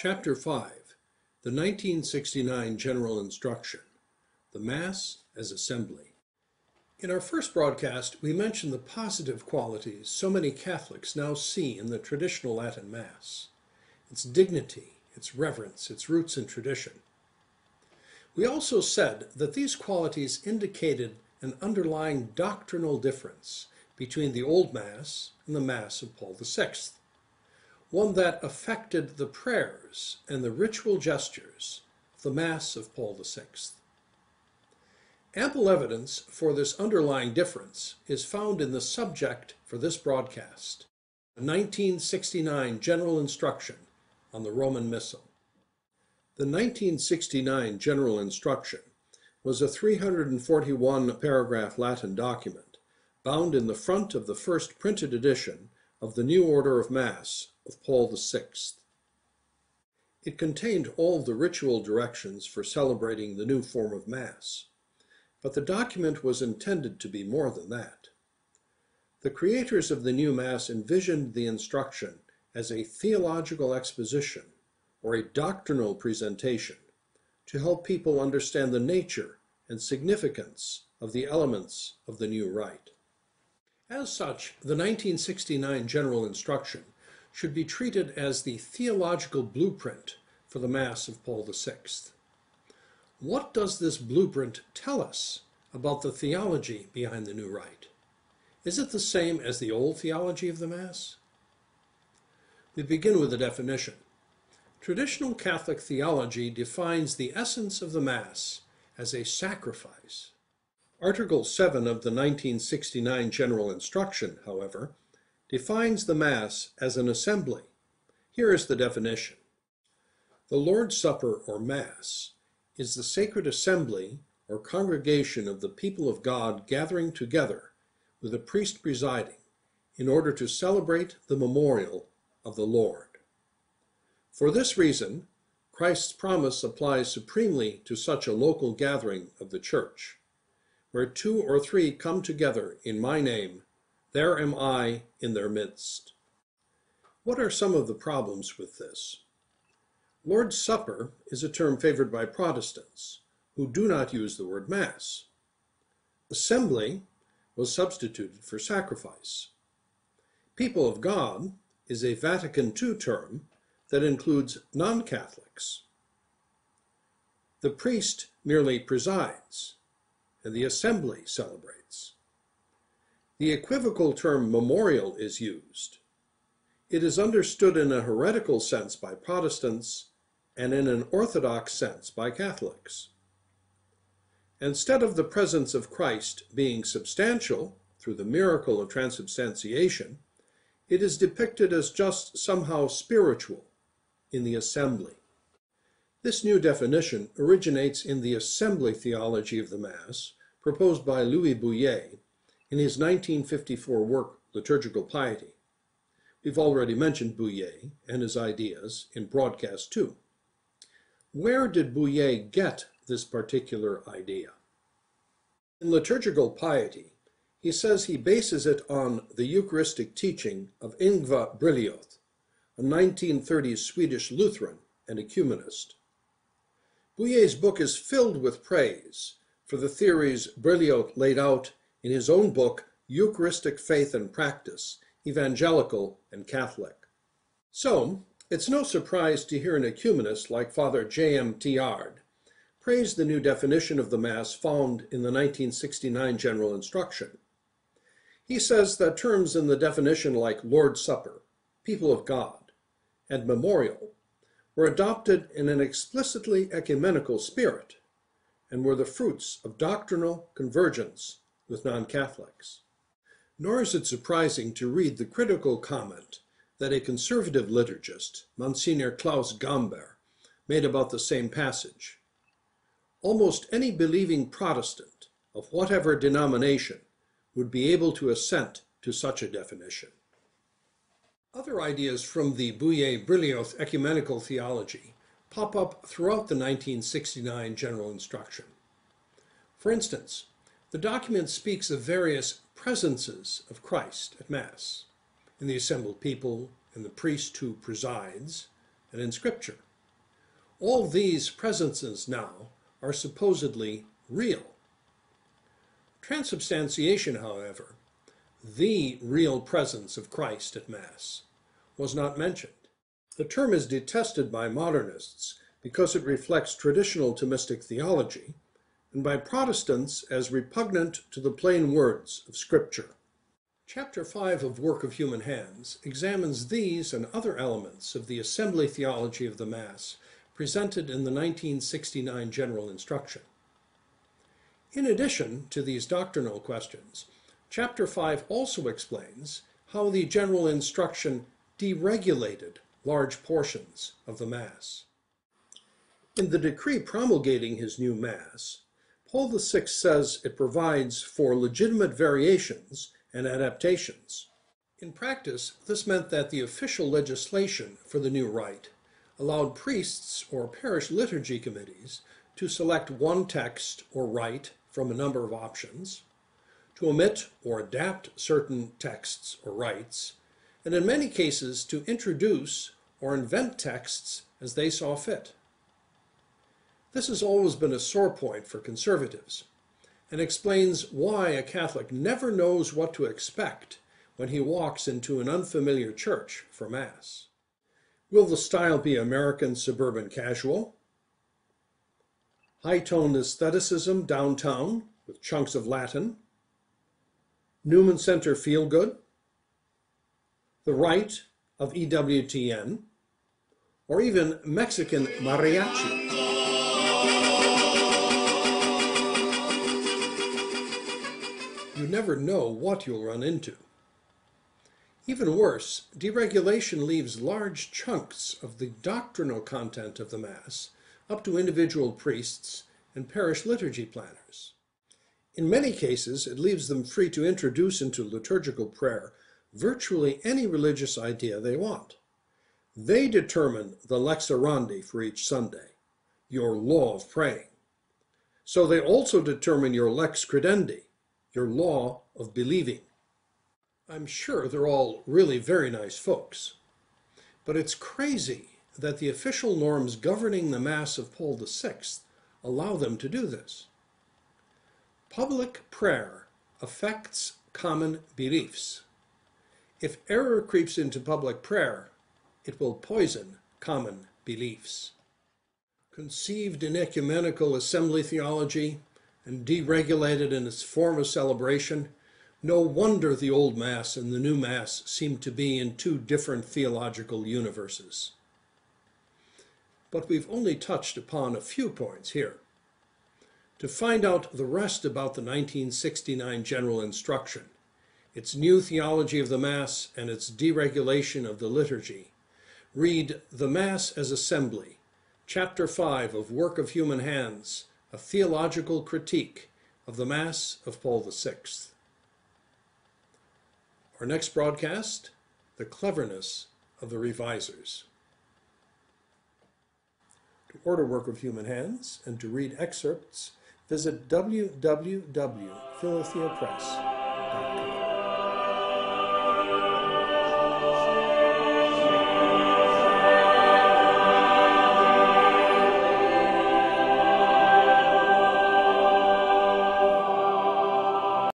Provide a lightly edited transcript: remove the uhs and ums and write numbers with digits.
Chapter 5, the 1969 General Instruction, the Mass as Assembly. In our first broadcast, we mentioned the positive qualities so many Catholics now see in the traditional Latin Mass: its dignity, its reverence, its roots in tradition. We also said that these qualities indicated an underlying doctrinal difference between the Old Mass and the Mass of Paul VI, one that affected the prayers and the ritual gestures of the Mass of Paul VI. Ample evidence for this underlying difference is found in the subject for this broadcast, the 1969 General Instruction on the Roman Missal. The 1969 General Instruction was a 341-paragraph Latin document bound in the front of the first printed edition of the New Order of Mass of Paul VI. It contained all the ritual directions for celebrating the new form of Mass, but the document was intended to be more than that. The creators of the new Mass envisioned the instruction as a theological exposition or a doctrinal presentation to help people understand the nature and significance of the elements of the new rite. As such, the 1969 General Instruction should be treated as the theological blueprint for the Mass of Paul VI. What does this blueprint tell us about the theology behind the new rite? Is it the same as the old theology of the Mass? We begin with a definition. Traditional Catholic theology defines the essence of the Mass as a sacrifice. Article 7 of the 1969 General Instruction, however, defines the Mass as an assembly. Here is the definition. The Lord's Supper, or Mass, is the sacred assembly or congregation of the people of God gathering together, with a priest presiding, in order to celebrate the memorial of the Lord. For this reason, Christ's promise applies supremely to such a local gathering of the Church. Where two or three come together in my name, there am I in their midst. What are some of the problems with this? Lord's Supper is a term favored by Protestants, who do not use the word Mass. Assembly was substituted for sacrifice. People of God is a Vatican II term that includes non-Catholics. The priest merely presides, and the assembly celebrates. The equivocal term memorial is used. It is understood in a heretical sense by Protestants and in an orthodox sense by Catholics. Instead of the presence of Christ being substantial through the miracle of transubstantiation, it is depicted as just somehow spiritual in the assembly. This new definition originates in the assembly theology of the Mass proposed by Louis Bouyer in his 1954 work, Liturgical Piety. We've already mentioned Bouyer and his ideas in broadcast 2. Where did Bouyer get this particular idea? In Liturgical Piety, he says he bases it on the Eucharistic teaching of Yngve Berlioth, a 1930s Swedish Lutheran and ecumenist. Bouyer's book is filled with praise for the theories Berlioth laid out in his own book, Eucharistic Faith and Practice, Evangelical and Catholic. So, it's no surprise to hear an ecumenist like Father J.M. Teilhard praise the new definition of the Mass found in the 1969 General Instruction. He says that terms in the definition like Lord's Supper, people of God, and memorial were adopted in an explicitly ecumenical spirit and were the fruits of doctrinal convergence with non-Catholics. Nor is it surprising to read the critical comment that a conservative liturgist, Monsignor Klaus Gamber, made about the same passage. Almost any believing Protestant of whatever denomination would be able to assent to such a definition. Other ideas from the Bouyer-Berlioth ecumenical theology pop up throughout the 1969 General Instruction. For instance, the document speaks of various presences of Christ at Mass, in the assembled people, in the priest who presides, and in Scripture. All these presences now are supposedly real. Transubstantiation, however, the real presence of Christ at Mass, was not mentioned. The term is detested by modernists because it reflects traditional Thomistic theology, and by Protestants as repugnant to the plain words of Scripture. Chapter 5 of Work of Human Hands examines these and other elements of the assembly theology of the Mass presented in the 1969 General Instruction. In addition to these doctrinal questions, Chapter 5 also explains how the General Instruction deregulated large portions of the Mass. In the decree promulgating his new Mass, Paul VI says it provides for legitimate variations and adaptations. In practice, this meant that the official legislation for the new rite allowed priests or parish liturgy committees to select one text or rite from a number of options, to omit or adapt certain texts or rites, and in many cases to introduce or invent texts as they saw fit. This has always been a sore point for conservatives, and explains why a Catholic never knows what to expect when he walks into an unfamiliar church for Mass. Will the style be American suburban casual? High-toned aestheticism downtown with chunks of Latin? Newman Center feel-good? The rite of EWTN? Or even Mexican mariachi? You never know what you'll run into. Even worse, deregulation leaves large chunks of the doctrinal content of the Mass up to individual priests and parish liturgy planners. In many cases, it leaves them free to introduce into liturgical prayer virtually any religious idea they want. They determine the lex orandi for each Sunday, your law of praying. So they also determine your lex credendi, your law of believing. I'm sure they're all really very nice folks, but it's crazy that the official norms governing the Mass of Paul VI allow them to do this. Public prayer affects common beliefs. If error creeps into public prayer, it will poison common beliefs. Conceived in ecumenical assembly theology and deregulated in its form of celebration, no wonder the Old Mass and the New Mass seem to be in two different theological universes. But we've only touched upon a few points here. To find out the rest about the 1969 General Instruction, its new theology of the Mass and its deregulation of the liturgy, read The Mass as Assembly, Chapter 5 of Work of Human Hands, a theological critique of the Mass of Paul VI. Our next broadcast, The Cleverness of the Revisers. To order Work of Human Hands and to read excerpts, visit www.philotheapress.com.